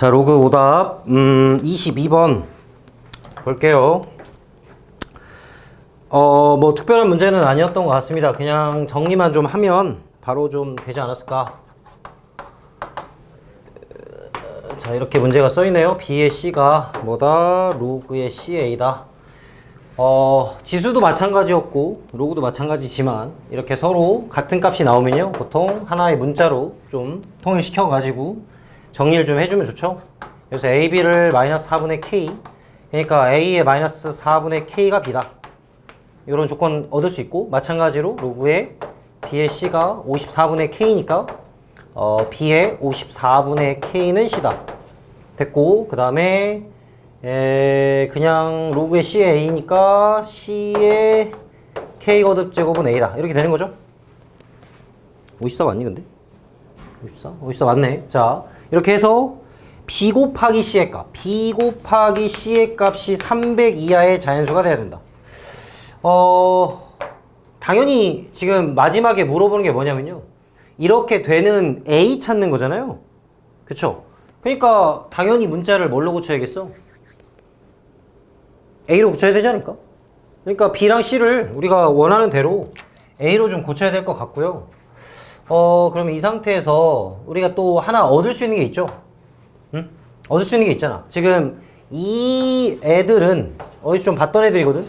자, 로그 오답 22번 볼게요. 뭐 특별한 문제는 아니었던 것 같습니다. 그냥 정리만 좀 하면 바로 좀 되지 않았을까. 자, 이렇게 문제가 써있네요. B의 C가 뭐다? 로그의 CA다. 지수도 마찬가지였고 로그도 마찬가지지만 이렇게 서로 같은 값이 나오면요, 보통 하나의 문자로 좀 통일시켜 가지고 정리를 좀 해주면 좋죠. 그래서 AB를 마이너스 4분의 K, 그러니까 A의 마이너스 4분의 K가 B다, 이런 조건 얻을 수 있고, 마찬가지로 로그의 B의 C가 54분의 K니까 B의 54분의 K는 C다 됐고, 그 다음에 그냥 로그의 C의 A니까 C의 K 거듭 제곱은 A다, 이렇게 되는 거죠. 54 맞니 근데? 54 맞네. 자, 이렇게 해서 B 곱하기 C의 값, B 곱하기 C의 값이 300 이하의 자연수가 돼야 된다. 당연히 지금 마지막에 물어보는 게 뭐냐면요, 이렇게 되는 A 찾는 거잖아요. 그쵸? 그러니까 당연히 문자를 뭘로 고쳐야겠어? A로 고쳐야 되지 않을까? 그러니까 B랑 C를 우리가 원하는 대로 A로 좀 고쳐야 될 것 같고요. 그러면 이 상태에서 우리가 또 하나 얻을 수 있는 게 있죠? 응? 얻을 수 있는 게 있잖아. 지금 이 애들은 어디서 좀 봤던 애들이거든?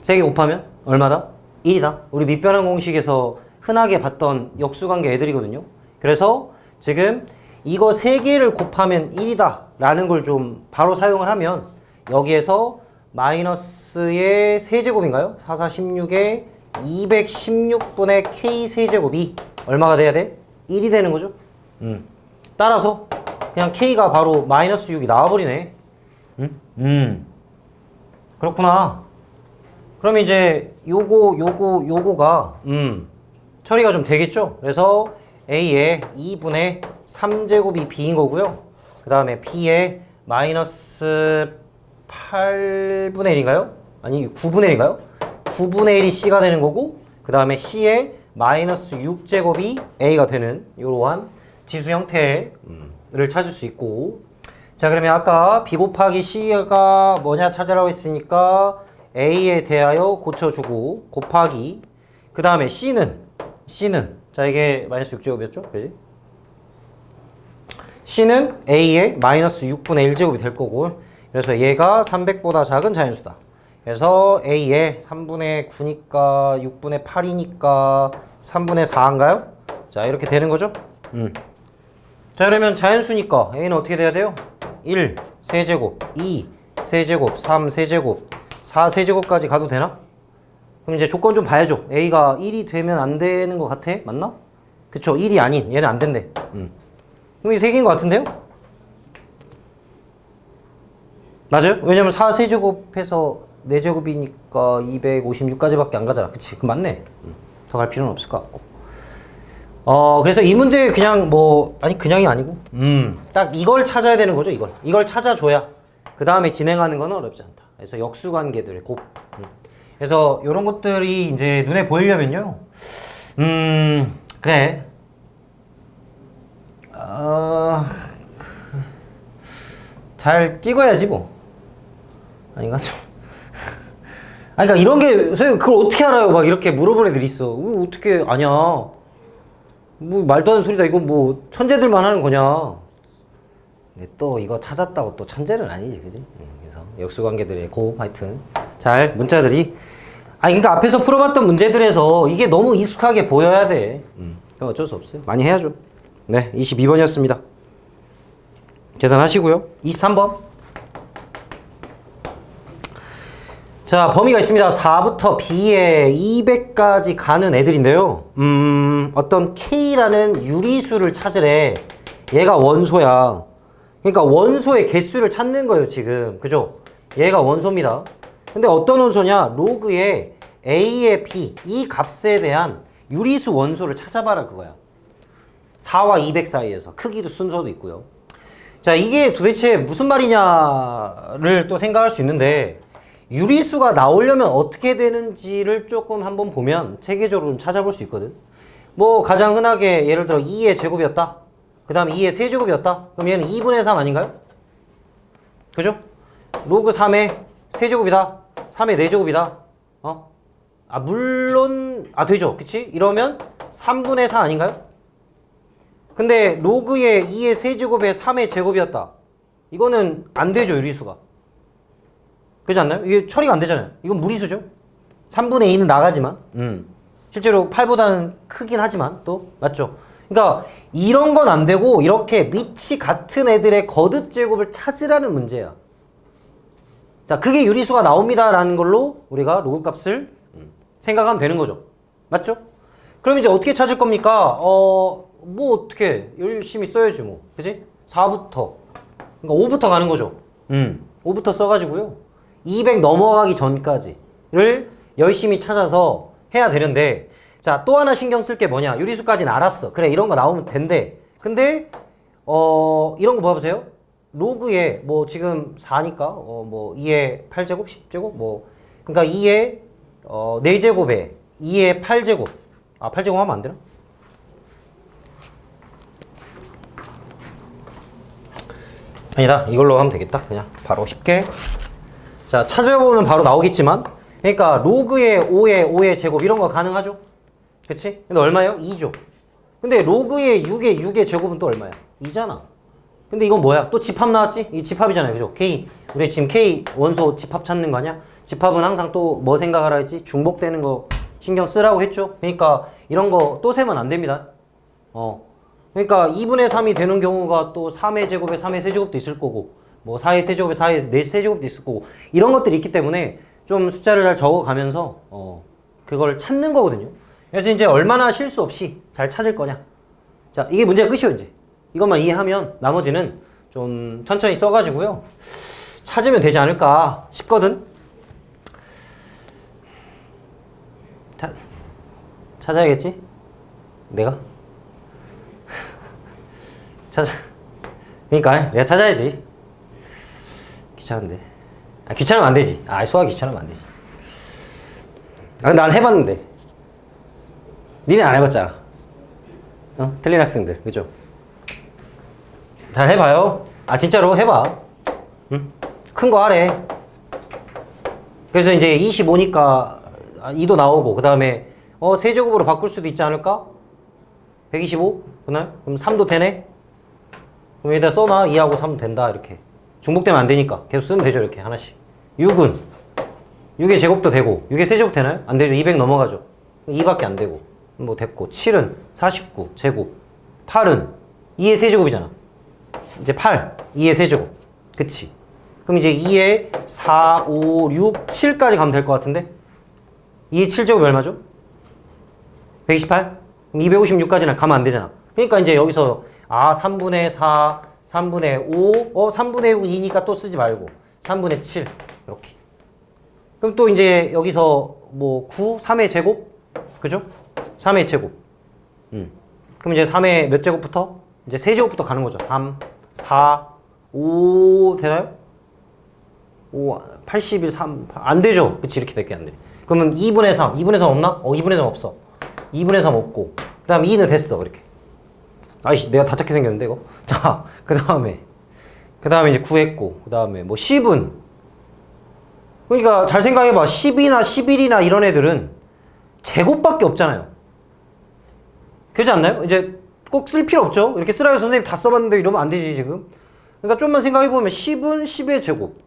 3개 곱하면 얼마다? 1이다. 우리 밑변환 공식에서 흔하게 봤던 역수관계 애들이거든요. 그래서 지금 이거 3개를 곱하면 1이다 라는 걸 좀 바로 사용을 하면, 여기에서 마이너스의 세제곱인가요? 4, 4, 16에 216분의 K 세제곱이 얼마가 돼야 돼? 1이 되는 거죠. 따라서 그냥 K가 바로 마이너스 6이 나와버리네. 그렇구나. 그럼 이제 요거가 처리가 좀 되겠죠? 그래서 A의 2분의 3제곱이 B인 거고요. 그 다음에 B의 마이너스 8분의 1인가요? 아니 9분의 1인가요? 9분의 1이 C가 되는 거고, 그 다음에 C의 마이너스 6제곱이 A가 되는 이러한 지수 형태를 찾을 수 있고. 자, 그러면 아까 B 곱하기 C가 뭐냐 찾으라고 했으니까 A에 대하여 고쳐주고, 곱하기, 그 다음에 C는 자, 이게 마이너스 6제곱이었죠? 그지? C는 A의 마이너스 6분의 1제곱이 될 거고, 그래서 얘가 300보다 작은 자연수다. 그래서 A의 3분의 9니까 6분의 8이니까 3분의 4인가요? 자, 이렇게 되는 거죠? 자, 그러면 자연수니까 A는 어떻게 돼야 돼요? 1 세제곱, 2 세제곱, 3 세제곱, 4 세제곱까지 가도 되나? 그럼 이제 조건 좀 봐야죠. A가 1이 되면 안 되는 것 같아? 맞나? 그쵸? 1이 아닌, 얘는 안 된대. 그럼 이 3개인 것 같은데요? 맞아요? 왜냐면 4 세제곱해서 4제곱이니까 256까지밖에 안 가잖아. 그치? 그 맞네. 더 갈 필요는 없을 것 같고. 그래서 이 문제 그냥 그냥이 아니고, 딱 이걸 찾아야 되는 거죠, 이걸 찾아줘야 그 다음에 진행하는 건 어렵지 않다. 그래서 역수관계들의 곱. 그래서 이런 것들이 이제 눈에 보이려면요, 그래. 잘 찍어야지 뭐. 아닌가 좀. 아니, 그러니까 이런 게, 선생님 그걸 어떻게 알아요? 막 이렇게 물어보는 애들이 있어. 어떻게 아냐? 뭐 말도 안 되는 소리다. 이건 뭐 천재들만 하는 거냐? 근데 또 이거 찾았다고 또 천재는 아니지, 그지? 그래서 역수관계들의 곱, 하여튼 잘 문자들이, 그러니까 앞에서 풀어봤던 문제들에서 이게 너무 익숙하게 보여야 돼. 그럼 어쩔 수 없어요. 많이 해야죠. 네, 22번이었습니다. 계산하시고요. 23번. 자, 범위가 있습니다. 4부터 B에 200까지 가는 애들인데요. 어떤 K라는 유리수를 찾으래. 얘가 원소야. 그러니까 원소의 개수를 찾는 거예요, 지금. 그죠? 얘가 원소입니다. 근데 어떤 원소냐? 로그의 A의 B, 이 값에 대한 유리수 원소를 찾아봐라, 그거야. 4와 200 사이에서. 크기도 순서도 있고요. 자, 이게 도대체 무슨 말이냐를 또 생각할 수 있는데, 유리수가 나오려면 어떻게 되는지를 조금 한번 보면 체계적으로 좀 찾아볼 수 있거든. 뭐 가장 흔하게 예를 들어 2의 제곱이었다. 그 다음에 2의 세제곱이었다. 그럼 얘는 2분의 3 아닌가요? 그죠? 로그 3의 세제곱이다. 3의 4제곱이다. 물론 되죠. 그치? 이러면 3분의 4 아닌가요? 근데 로그의 2의 세제곱의 3의 제곱이었다. 이거는 안 되죠, 유리수가. 그렇지 않나요? 이게 처리가 안 되잖아요. 이건 무리수죠. 3분의 2는 나가지만 실제로 8보다는 크긴 하지만 또 맞죠? 그러니까 이런 건 안 되고 이렇게 밑이 같은 애들의 거듭 제곱을 찾으라는 문제야. 자, 그게 유리수가 나옵니다라는 걸로 우리가 로그 값을 생각하면 되는 거죠. 맞죠? 그럼 이제 어떻게 찾을 겁니까? 뭐 어떻게 열심히 써야지 뭐. 그지? 4부터. 그러니까 5부터 가는 거죠. 5부터 써가지고요. 200 넘어가기 전까지를 열심히 찾아서 해야 되는데, 자, 또 하나 신경 쓸 게 뭐냐? 유리수까지는 알았어. 그래, 이런 거 나오면 된대. 근데 이런 거 봐보세요. 로그에 뭐 지금 4니까 뭐 2의 8제곱, 10제곱 뭐 그러니까 2의 4제곱에 2의 8제곱. 8제곱 하면 안 되나? 아니다. 이걸로 하면 되겠다. 그냥 바로 쉽게. 자, 찾아보면 바로 나오겠지만, 그러니까 로그의 5의 제곱 이런 거 가능하죠? 그치? 근데 얼마예요? 2죠. 근데 로그의 6의 제곱은 또 얼마야? 2잖아. 근데 이건 뭐야? 또 집합 나왔지? 이 집합이잖아요. 그죠? K. 우리 지금 K 원소 집합 찾는 거 아니야? 집합은 항상 또 뭐 생각하라 했지? 중복되는 거 신경 쓰라고 했죠? 그러니까 이런 거 또 세면 안 됩니다. 그러니까 2분의 3이 되는 경우가 또 3의 제곱에 3의 세제곱도 있을 거고, 뭐 4의 세제곱에 4의 4세제곱도 있을 거고, 이런 것들이 있기 때문에 좀 숫자를 잘 적어가면서 그걸 찾는 거거든요. 그래서 이제 얼마나 실수 없이 잘 찾을 거냐. 자, 이게 문제가 끝이에요. 이제 이것만 이해하면 나머지는 좀 천천히 써가지고요 찾으면 되지 않을까 싶거든. 찾아야겠지? 내가? 그러니까 내가 찾아야지. 귀찮은데. 귀찮으면 안 되지. 수학 귀찮으면 안 되지. 근데 난 해봤는데. 니네 안 해봤잖아. 틀린 학생들, 그죠? 잘 해봐요. 진짜로 해봐. 응? 큰 거 하래. 그래서 이제 25니까 2도 나오고, 그 다음에 세제곱으로 바꿀 수도 있지 않을까? 125? 그날? 그럼 3도 되네? 그럼 여기다 써놔. 2하고 3도 된다. 이렇게. 중복되면 안 되니까. 계속 쓰면 되죠. 이렇게 하나씩. 6은? 6의 제곱도 되고. 6의 세제곱 되나요? 안 되죠. 200 넘어가죠. 2밖에 안 되고. 뭐 됐고. 7은 49 제곱. 8은 2의 세제곱이잖아. 이제 8. 2의 세제곱. 그치? 그럼 이제 2의 4, 5, 6, 7까지 가면 될 것 같은데? 2의 7제곱이 얼마죠? 128? 그럼 256까지는 가면 안 되잖아. 그러니까 이제 여기서 3분의 4, 3분의 5, 3분의 2니까 또 쓰지 말고 3분의 7 이렇게. 그럼 또 이제 여기서 뭐 9, 3의 제곱? 그죠? 3의 제곱. 그럼 이제 3의 몇 제곱부터? 이제 세제곱부터 가는 거죠. 3, 4, 5 되나요? 5, 81, 3, 안 되죠? 그치, 이렇게 될게 안 돼. 그러면 2분의 3, 2분의 3 없나? 2분의 3 없어. 2분의 3 없고. 그 다음에 2는 됐어, 이렇게. 아이씨, 내가 다 착해 생겼는데, 이거? 자, 그 다음에 이제 9 했고, 그 다음에 뭐 10은. 그러니까 잘 생각해봐. 10이나 11이나 이런 애들은 제곱밖에 없잖아요. 그렇지 않나요? 이제 꼭 쓸 필요 없죠? 이렇게 쓰라고 선생님 다 써봤는데 이러면 안 되지, 지금. 그러니까 좀만 생각해보면 10은 10의 제곱.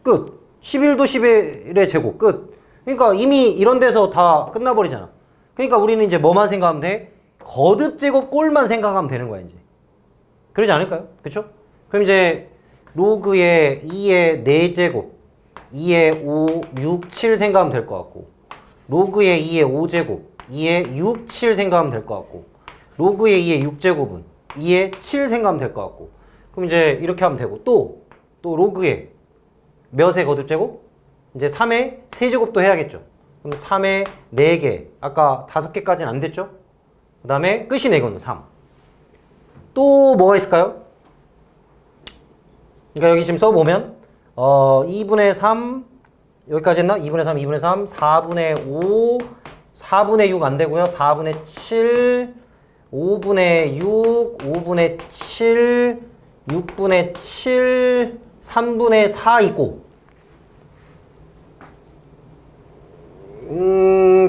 끝. 11도 11의 제곱. 끝. 그러니까 이미 이런 데서 다 끝나버리잖아. 그러니까 우리는 이제 뭐만 생각하면 돼? 거듭 제곱 꼴만 생각하면 되는 거야, 이제. 그러지 않을까요? 그쵸? 그럼 이제 로그의 2의 4제곱, 2의 5, 6, 7 생각하면 될 것 같고, 로그의 2의 5제곱, 2의 6, 7 생각하면 될 것 같고, 로그의 2의 6제곱은 2의 7 생각하면 될 것 같고, 그럼 이제 이렇게 하면 되고, 또 로그의 몇의 거듭 제곱? 이제 3의 세제곱도 해야겠죠. 그럼 3의 4개, 아까 5개까지는 안 됐죠? 그 다음에 끝이네, 이거는 3. 또 뭐가 있을까요? 그러니까 여기 지금 써보면 2분의 3 여기까지 했나? 2분의 3, 2분의 3, 4분의 5, 4분의 6 안 되고요. 4분의 7, 5분의 6, 5분의 7, 6분의 7, 3분의 4 있고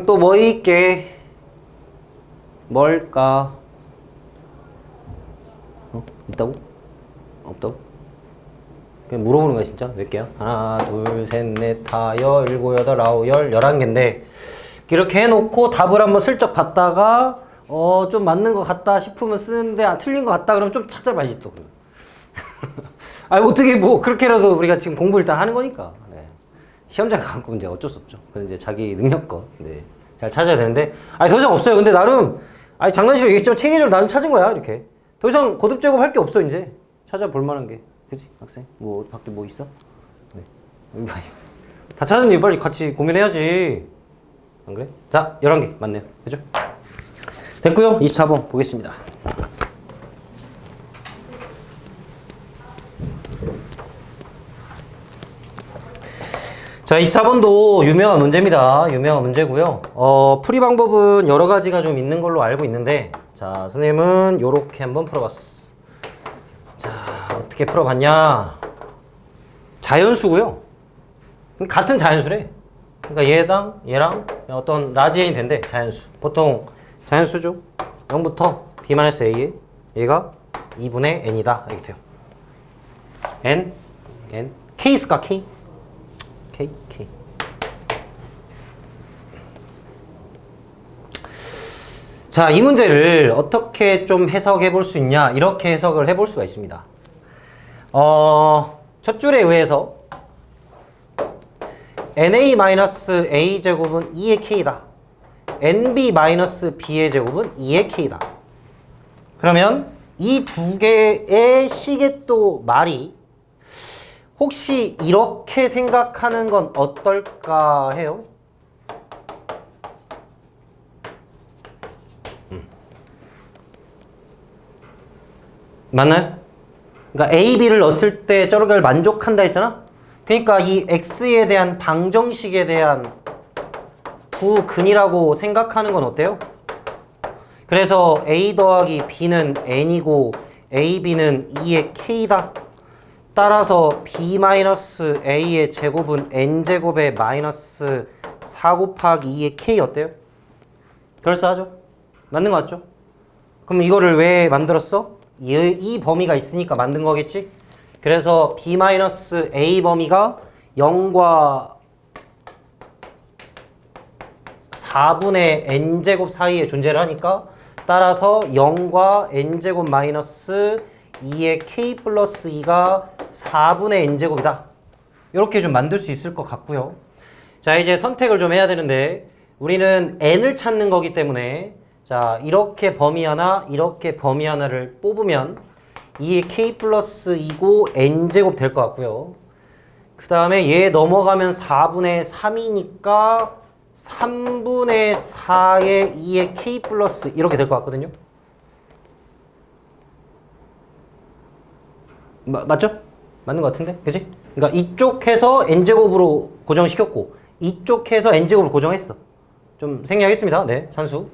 또 뭐 있게? 뭘까? 있다고? 없다고? 그냥 물어보는 거야 진짜? 몇 개야? 하나, 둘, 셋, 넷, 다, 여, 일곱, 여덟, 아홉, 열, 11개인데 이렇게 해놓고 답을 한번 슬쩍 봤다가 좀 맞는 것 같다 싶으면 쓰는데 틀린 것 같다 그러면 좀 찾아봐야지 또. 아니 어떻게 뭐 그렇게라도 우리가 지금 공부 일단 하는 거니까. 네. 시험장 가고 이제 어쩔 수 없죠. 그건 이제 자기 능력껏 네. 잘 찾아야 되는데 아니 더 이상 없어요. 근데 나름 아니 장난식으로 얘기했지만 체계적으로 나름 찾은 거야 이렇게. 더 이상 거듭 제곱할 게 없어 이제. 찾아볼 만한 게. 그치 학생? 뭐 밖에 뭐 있어? 네. 여기 봐 있어. 다 찾았니? 빨리 같이 고민해야지. 안 그래? 자 11개 맞네요. 그죠? 됐고요. 24번 보겠습니다. 자 24번도 유명한 문제입니다. 유명한 문제고요. 풀이 방법은 여러 가지가 좀 있는 걸로 알고 있는데 자 선생님은 요렇게 한번 풀어봤어. 자 어떻게 풀어봤냐. 자연수고요. 같은 자연수래. 그러니까 얘랑 어떤 라지엔이 된대. 자연수. 보통 자연수죠. 0부터 b-a에 얘가 2분의 n이다. 이렇게 돼요. n k일까 k? k. 자, 이 문제를 어떻게 좀 해석해 볼 수 있냐? 이렇게 해석을 해 볼 수가 있습니다. 첫 줄에 의해서 na-a 제곱은 2의 k다. nb-b의 제곱은 2의 k다. 그러면 이 두 개의 시계또 말이 혹시 이렇게 생각하는 건 어떨까 해요? 맞나요? 그러니까 A, B를 넣었을 때 저렇게 만족한다 했잖아? 그러니까 이 X에 대한 방정식에 대한 두 근이라고 생각하는 건 어때요? 그래서 A 더하기 B는 N이고 AB는 2의 K다. 따라서 B-A의 제곱은 N제곱의 마이너스 4 곱하기 2의 K 어때요? 그럴싸하죠? 맞는 거 맞죠? 그럼 이거를 왜 만들었어? 이 범위가 있으니까 만든 거겠지? 그래서 B-A 범위가 0과 4분의 n제곱 사이에 존재를 하니까 따라서 0과 n제곱 마이너스 2의 k 플러스 2가 4분의 n제곱이다. 이렇게 좀 만들 수 있을 것 같고요. 자 이제 선택을 좀 해야 되는데 우리는 n을 찾는 거기 때문에 자 이렇게 범위 하나 이렇게 범위 하나를 뽑으면 2의 k 플러스 2고 n제곱 될 것 같고요. 그 다음에 얘 넘어가면 4분의 3이니까 3분의 4의 2의 k 플러스 이렇게 될 것 같거든요. 맞죠? 맞는 것 같은데? 그치? 그러니까 이쪽 해서 n제곱으로 고정시켰고 이쪽 해서 n제곱으로 고정했어. 좀 생략했습니다. 네, 산수.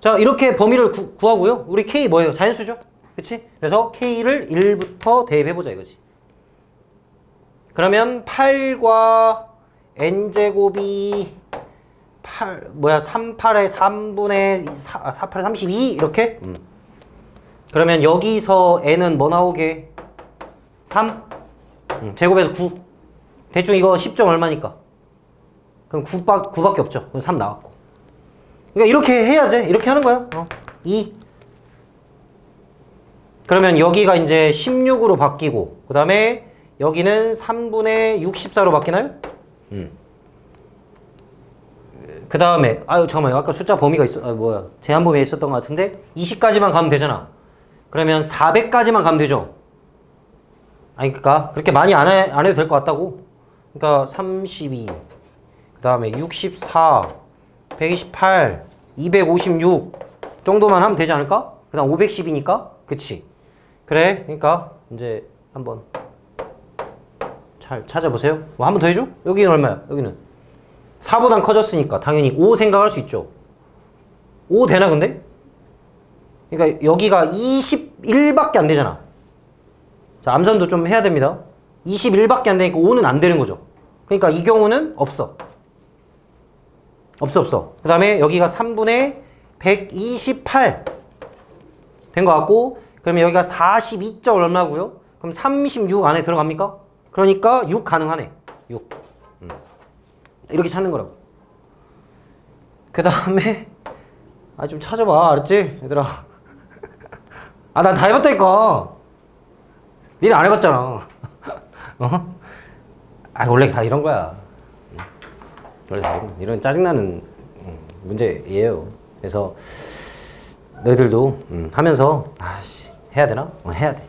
자, 이렇게 범위를 구하고요. 우리 k 뭐예요? 자연수죠? 그치? 그래서 k를 1부터 대입해보자 이거지. 그러면 8과 n제곱이 38의 3분의 48의 32 이렇게? 그러면 여기서 n은 뭐 나오게? 3? 제곱에서 9. 대충 이거 10점 얼마니까? 그럼 9밖에 없죠. 그럼 3 나왔고. 그러니까 이렇게 해야지. 이렇게 하는 거야. 2. 그러면 여기가 이제 16으로 바뀌고, 그 다음에 여기는 3분의 64로 바뀌나요? 그 다음에, 잠깐만요. 아까 숫자 범위가 제한 범위에 있었던 것 같은데, 20까지만 가면 되잖아. 그러면 400까지만 가면 되죠. 아니, 그러니까, 그렇게 많이 안 해도 될 것 같다고. 그러니까, 32, 그 다음에 64, 128, 256 정도만 하면 되지 않을까? 그 다음 510이니까? 그치? 그래, 그러니까, 이제 한번 잘 찾아보세요. 뭐 한 번 더 해줘? 여기는 얼마야? 여기는 4보단 커졌으니까 당연히 5 생각할 수 있죠. 5 되나 근데? 그러니까 여기가 21밖에 안 되잖아. 자, 암산도 좀 해야 됩니다. 21밖에 안 되니까 5는 안 되는 거죠. 그러니까 이 경우는 없어. 없어. 그 다음에 여기가 3분의 128 된 것 같고, 그러면 여기가 42점 얼마고요? 그럼 36 안에 들어갑니까? 그러니까 6 가능하네. 6. 이렇게 찾는 거라고. 그 다음에 좀 찾아봐. 알았지? 얘들아. 난 다 해봤다니까. 니네 안 해봤잖아. 어? 원래 다 이런 거야. 원래 다 이런 짜증나는 문제예요. 그래서 너희들도 하면서 해야 되나? 해야 돼.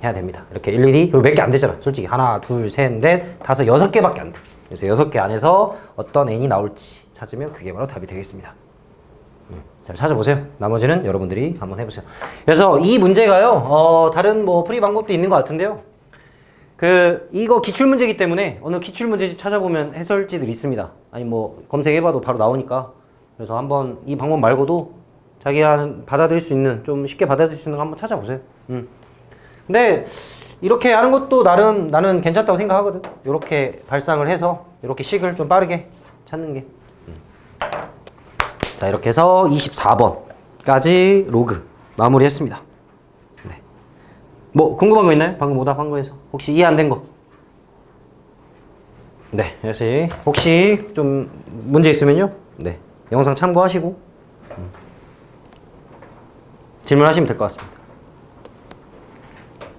해야 됩니다. 이렇게 일일이. 그리고 몇 개 안 되잖아. 솔직히 하나, 둘, 셋, 넷, 다섯, 6개밖에 안 돼. 그래서 6개 안에서 어떤 n이 나올지 찾으면 그게 바로 답이 되겠습니다. 잘 찾아보세요. 나머지는 여러분들이 한번 해보세요. 그래서 이 문제가요, 다른 뭐 풀이 방법도 있는 것 같은데요. 이거 기출문제이기 때문에 어느 기출문제집 찾아보면 해설지들이 있습니다. 아니 뭐 검색해봐도 바로 나오니까. 그래서 한번 이 방법 말고도 자기가 받아들일 수 있는, 좀 쉽게 받아들일 수 있는 거 한번 찾아보세요. 근데 이렇게 하는 것도 나름 나는 괜찮다고 생각하거든. 이렇게 발상을 해서 이렇게 식을 좀 빠르게 찾는 게. 자, 이렇게 해서 24번까지 로그 마무리했습니다. 네. 뭐 궁금한 거 있나요? 방금 오답한 거에서 혹시 이해 안 된 거? 네, 혹시 좀 문제 있으면요, 네, 영상 참고하시고 질문하시면 될 것 같습니다.